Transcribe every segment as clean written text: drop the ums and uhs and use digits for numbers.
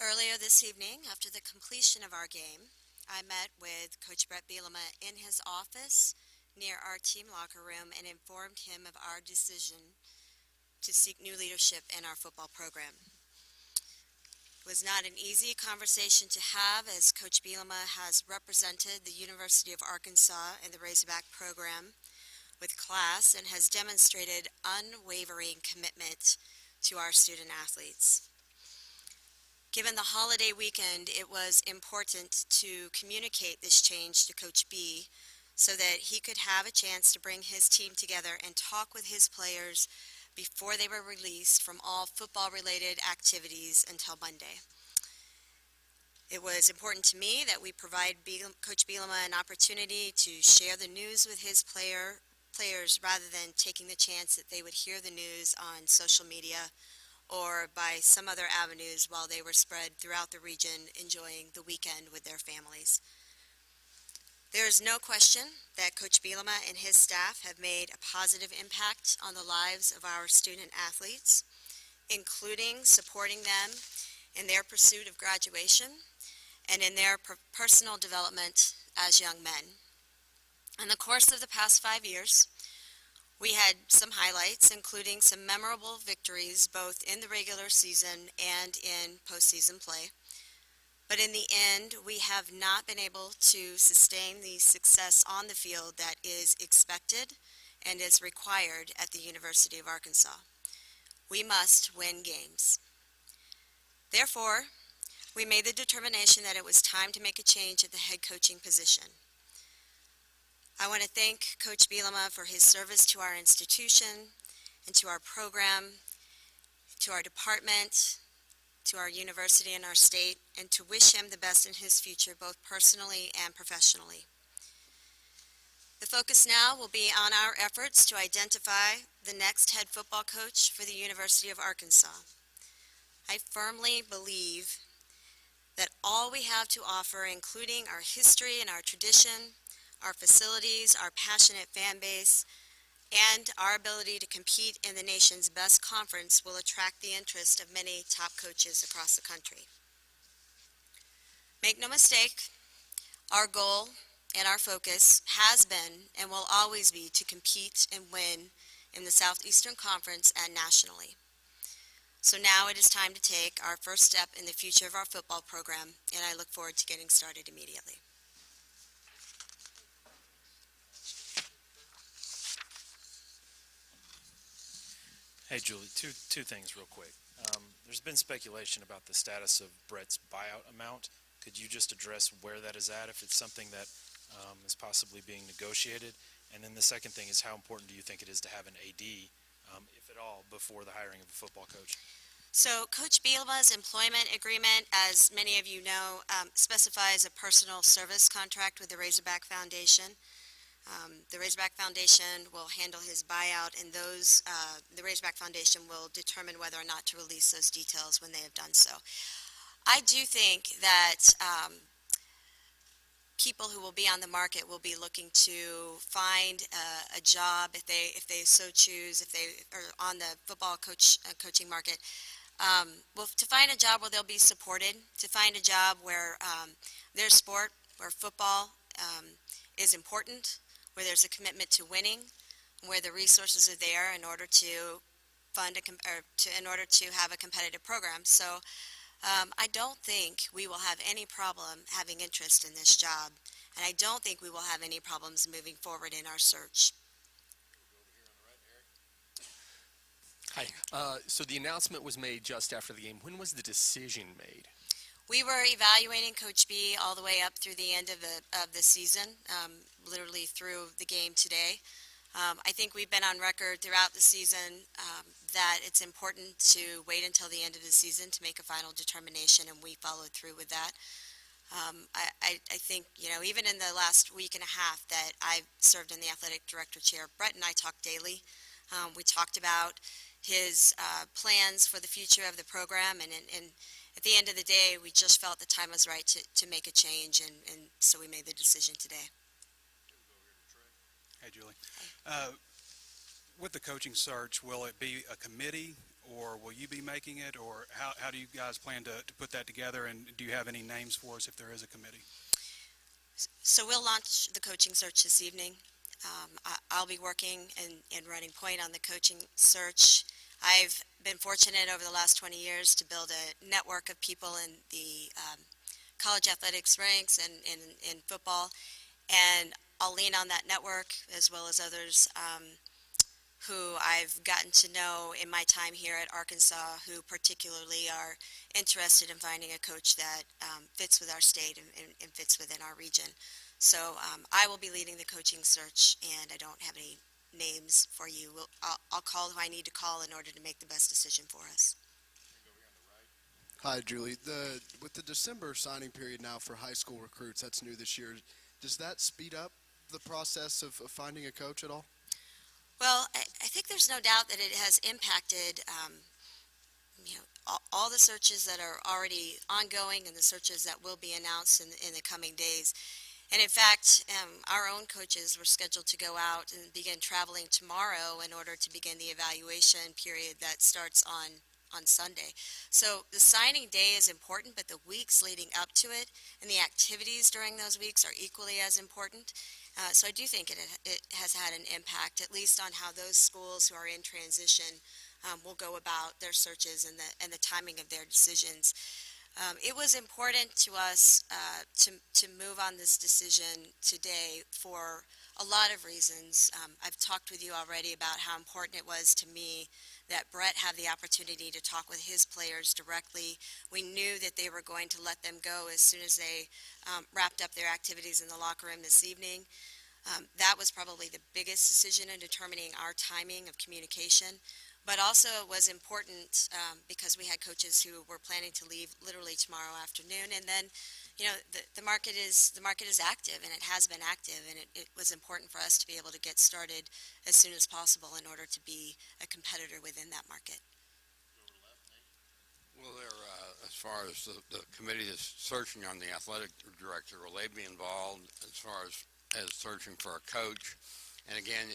Earlier this evening, after the completion of our game, I met with Coach Bret Bielema in his office near our team locker room and informed him of our decision to seek new leadership in our football program. It was not an easy conversation to have, as Coach Bielema has represented the University of Arkansas in the Razorback program with class and has demonstrated unwavering commitment to our student athletes. Given the holiday weekend, it was important to communicate this change to Coach B so that he could have a chance to bring his team together and talk with his players before they were released from all football-related activities until Monday. It was important to me that we provide Coach Bielema an opportunity to share the news with his players rather than taking the chance that they would hear the news on social media or by some other avenues while they were spread throughout the region enjoying the weekend with their families. There is no question that Coach Bielema and his staff have made a positive impact on the lives of our student athletes, including supporting them in their pursuit of graduation and in their personal development as young men. In the course of the past 5 years, we had some highlights, including some memorable victories both in the regular season and in postseason play. But in the end, we have not been able to sustain the success on the field that is expected and is required at the University of Arkansas. We must win games. Therefore, we made the determination that it was time to make a change at the head coaching position. I want to thank Coach Bielema for his service to our institution and to our program, to our department, to our university and our state, and to wish him the best in his future, both personally and professionally. The focus now will be on our efforts to identify the next head football coach for the University of Arkansas. I firmly believe that all we have to offer, including our history and our tradition, our facilities, our passionate fan base, and our ability to compete in the nation's best conference will attract the interest of many top coaches across the country. Make no mistake, our goal and our focus has been and will always be to compete and win in the Southeastern Conference and nationally. So now it is time to take our first step in the future of our football program, and I look forward to getting started immediately. Hey, Julie, two things real quick. There's been speculation about the status of Bret's buyout amount. Could you just address where that is at, if it's something that is possibly being negotiated? And then the second thing is, how important do you think it is to have an AD, if at all, before the hiring of a football coach? So Coach Bielema's employment agreement, as many of you know, specifies a personal service contract with the Razorback Foundation. The Razorback Foundation will handle his buyout, and the Razorback Foundation will determine whether or not to release those details when they have done so. I do think that people who will be on the market will be looking to find a job if they so choose, if they are on the football coaching market. Well, to find a job where they'll be supported, to find a job where their sport, where football is important, where there's a commitment to winning, where the resources are there in order to fund in order to have a competitive program. So I don't think we will have any problem having interest in this job, and I don't think we will have any problems moving forward in our search. Hi. So the announcement was made just after the game. When was the decision made? We were evaluating Coach B all the way up through the end of the season, literally through the game today. I think we've been on record throughout the season that it's important to wait until the end of the season to make a final determination, and we followed through with that. I think, even in the last week and a half that I've served in the athletic director chair, Bret and I talked daily. We talked about his plans for the future of the program, and at the end of the day, we just felt the time was right to make a change, and so we made the decision today. Hey, Julie. With the coaching search, will it be a committee or will you be making it, or how do you guys plan to put that together, and do you have any names for us if there is a committee? So we'll launch the coaching search this evening. I'll be working and running point on the coaching search. I've been fortunate over the last 20 years to build a network of people in the college athletics ranks and in football, and I'll lean on that network as well as others who I've gotten to know in my time here at Arkansas, who particularly are interested in finding a coach that fits with our state and fits within our region. So I will be leading the coaching search, and I don't have any names for you. I'll call who I need to call in order to make the best decision for us. Hi, Julie. With the December signing period now for high school recruits, that's new this year. Does that speed up the process of finding a coach at all? Well, I think there's no doubt that it has impacted all the searches that are already ongoing and the searches that will be announced in the coming days. And in fact, our own coaches were scheduled to go out and begin traveling tomorrow in order to begin the evaluation period that starts on Sunday. So the signing day is important, but the weeks leading up to it and the activities during those weeks are equally as important. So I do think it has had an impact, at least on how those schools who are in transition will go about their searches and the timing of their decisions. It was important to us to move on this decision today for a lot of reasons. I've talked with you already about how important it was to me that Bret have the opportunity to talk with his players directly. We knew that they were going to let them go as soon as they wrapped up their activities in the locker room this evening. That was probably the biggest decision in determining our timing of communication. But also it was important because we had coaches who were planning to leave literally tomorrow afternoon. And then, the market is active, and it has been active, and it was important for us to be able to get started as soon as possible in order to be a competitor within that market. Well, as far as the committee that's searching on the athletic director, will they be involved as far as searching for a coach? And again,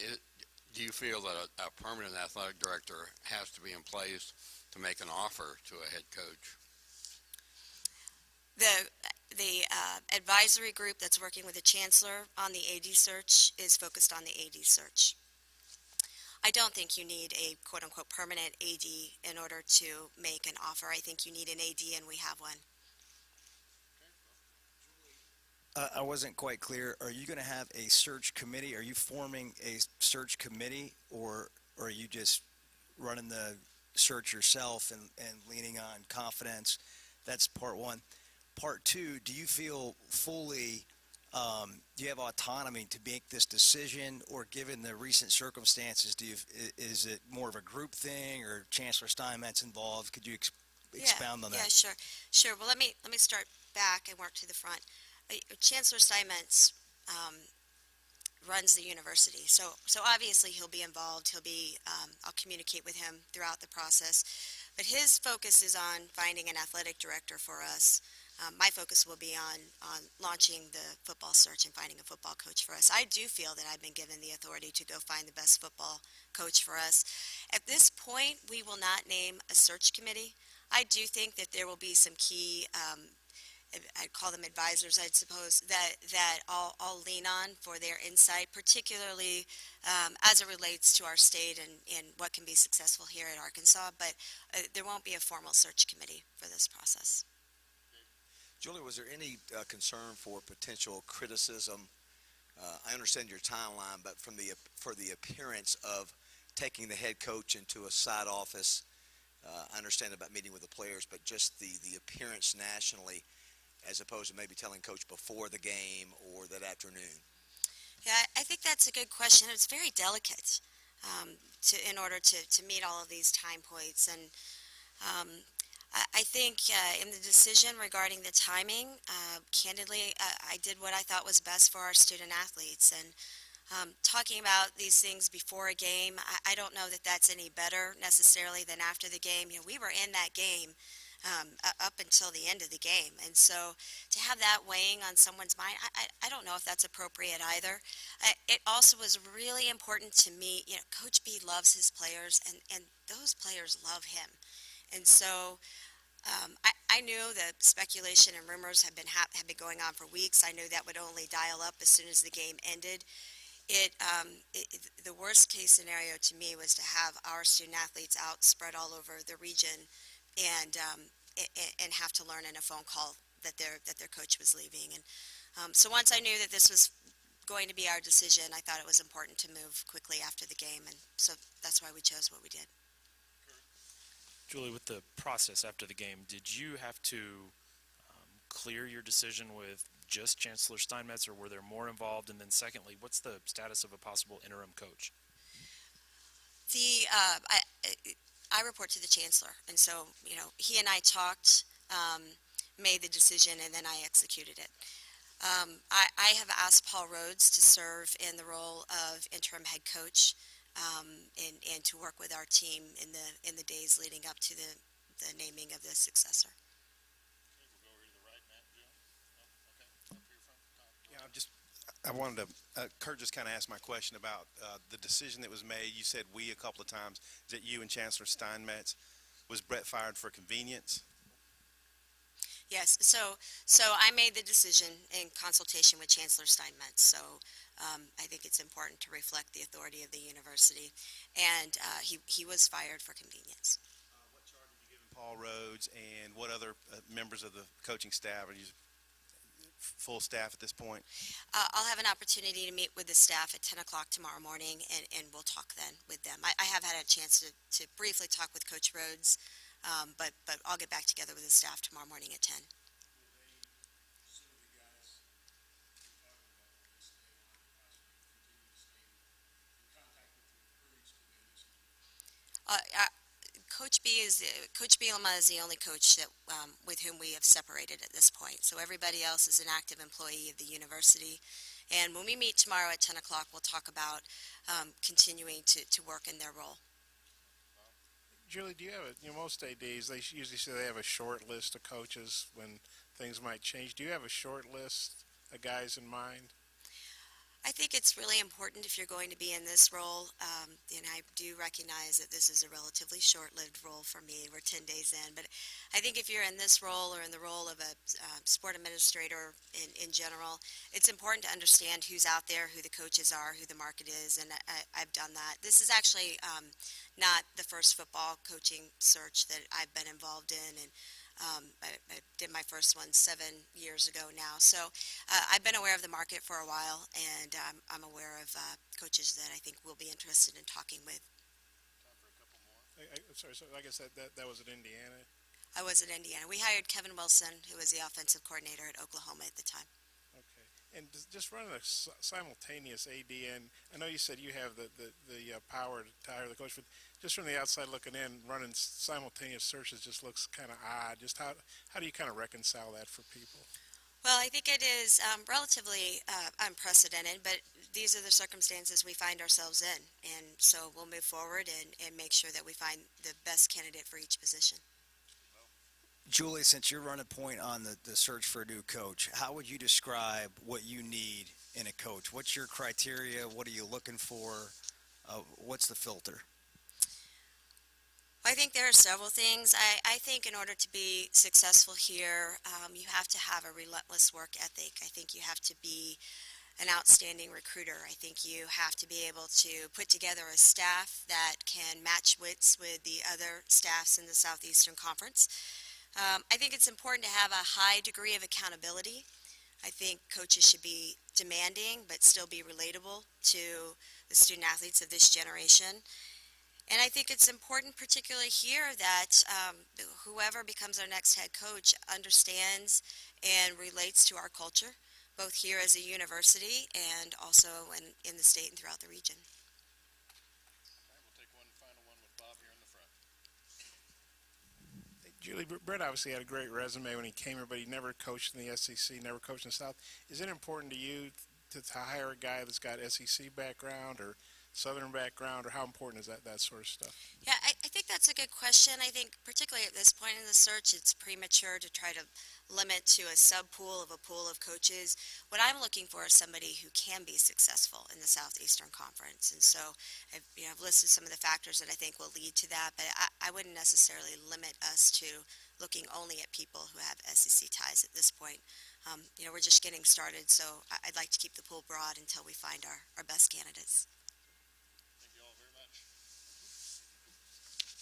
do you feel that a permanent athletic director has to be in place to make an offer to a head coach? The advisory group that's working with the chancellor on the AD search is focused on the AD search. I don't think you need a quote-unquote permanent AD in order to make an offer. I think you need an AD, and we have one. I wasn't quite clear. Are you going to have a search committee? Are you forming a search committee, or are you just running the search yourself and leaning on confidence? That's part one. Part two, do you feel fully, do you have autonomy to make this decision, or given the recent circumstances, is it more of a group thing, or Chancellor Steinmetz involved? Could you expound on that? Yeah, sure. Well, let me start back and work to the front. Chancellor Steinmetz runs the university, so obviously he'll be involved. I'll communicate with him throughout the process, but his focus is on finding an athletic director for us. My focus will be on launching the football search and finding a football coach for us. I do feel that I've been given the authority to go find the best football coach for us. At this point, we will not name a search committee. I do think that there will be some key I'd call them advisors, I suppose, that I'll lean on for their insight, particularly as it relates to our state and what can be successful here at Arkansas. But there won't be a formal search committee for this process. Julie, was there any concern for potential criticism? I understand your timeline, but for the appearance of taking the head coach into a side office, I understand about meeting with the players, but just the appearance nationally, as opposed to maybe telling coach before the game or that afternoon? Yeah, I think that's a good question. It's very delicate in order to meet all of these time points. And I think in the decision regarding the timing, candidly, I did what I thought was best for our student athletes. And talking about these things before a game, I don't know that that's any better necessarily than after the game. We were in that game up until the end of the game. And so to have that weighing on someone's mind, I don't know if that's appropriate either. It also was really important to me, Coach B loves his players, and those players love him. And so I knew that speculation and rumors had been going on for weeks. I knew that would only dial up as soon as the game ended. The worst case scenario to me was to have our student athletes out spread all over the region, and and have to learn in a phone call that their coach was leaving. And so once I knew that this was going to be our decision, I thought it was important to move quickly after the game, and so that's why we chose what we did. Julie, with the process after the game, did you have to clear your decision with just Chancellor Steinmetz, or were there more involved? And then secondly, what's the status of a possible interim coach? The I report to the chancellor, and so he and I talked, made the decision, and then I executed it. I have asked Paul Rhodes to serve in the role of interim head coach, and to work with our team in the days leading up to the naming of the successor. I wanted to, Kurt just kind of asked my question about the decision that was made. You said we a couple of times. Is it you and Chancellor Steinmetz? Was Bret fired for convenience? Yes, so I made the decision in consultation with Chancellor Steinmetz, so I think it's important to reflect the authority of the university, and he was fired for convenience. What charge have you given Paul Rhodes, and what other members of the coaching staff? Are you full staff at this point? I'll have an opportunity to meet with the staff at 10 o'clock tomorrow morning, and we'll talk then with them. I have had a chance to briefly talk with Coach Rhodes, but I'll get back together with the staff tomorrow morning at 10. Coach Bielema is the only coach that with whom we have separated at this point. So everybody else is an active employee of the university. And when we meet tomorrow at 10 o'clock, we'll talk about continuing to work in their role. Julie, do you have most ADs, they usually say they have a short list of coaches when things might change. Do you have a short list of guys in mind? I think it's really important if you're going to be in this role, and I do recognize that this is a relatively short-lived role for me. We're 10 days in, but I think if you're in this role or in the role of a sport administrator in general, it's important to understand who's out there, who the coaches are, who the market is, and I've done that. This is actually not the first football coaching search that I've been involved in, and I did my first one 7 years ago now. So I've been aware of the market for a while, and I'm aware of coaches that I think will be interested in talking with. Time for a couple more. I'm sorry, so I guess that was at Indiana? I was at Indiana. We hired Kevin Wilson, who was the offensive coordinator at Oklahoma at the time. Okay. And just running a simultaneous AD, and I know you said you have the power to hire the coach, but just from the outside looking in, running simultaneous searches just looks kind of odd. Just how do you kind of reconcile that for people? Well, I think it is relatively unprecedented, but these are the circumstances we find ourselves in, and so we'll move forward and make sure that we find the best candidate for each position. Julie, since you're running point on the search for a new coach, how would you describe what you need in a coach? What's your criteria? What are you looking for? What's the filter? I think there are several things. I think in order to be successful here, you have to have a relentless work ethic. I think you have to be an outstanding recruiter. I think you have to be able to put together a staff that can match wits with the other staffs in the Southeastern Conference. I think it's important to have a high degree of accountability. I think coaches should be demanding but still be relatable to the student athletes of this generation. And I think it's important, particularly here, that whoever becomes our next head coach understands and relates to our culture, both here as a university and also in the state and throughout the region. We'll take one final one with Bob here in the front. Julie, Bret obviously had a great resume when he came here, but he never coached in the SEC, never coached in the South. Is it important to you to hire a guy that's got SEC background or Southern background, or how important is that sort of stuff? Yeah, I think that's a good question. I think particularly at this point in the search, it's premature to try to limit to a sub-pool of a pool of coaches. What I'm looking for is somebody who can be successful in the Southeastern Conference. And so I've listed some of the factors that I think will lead to that, but I wouldn't necessarily limit us to looking only at people who have SEC ties at this point. We're just getting started, so I'd like to keep the pool broad until we find our best candidates.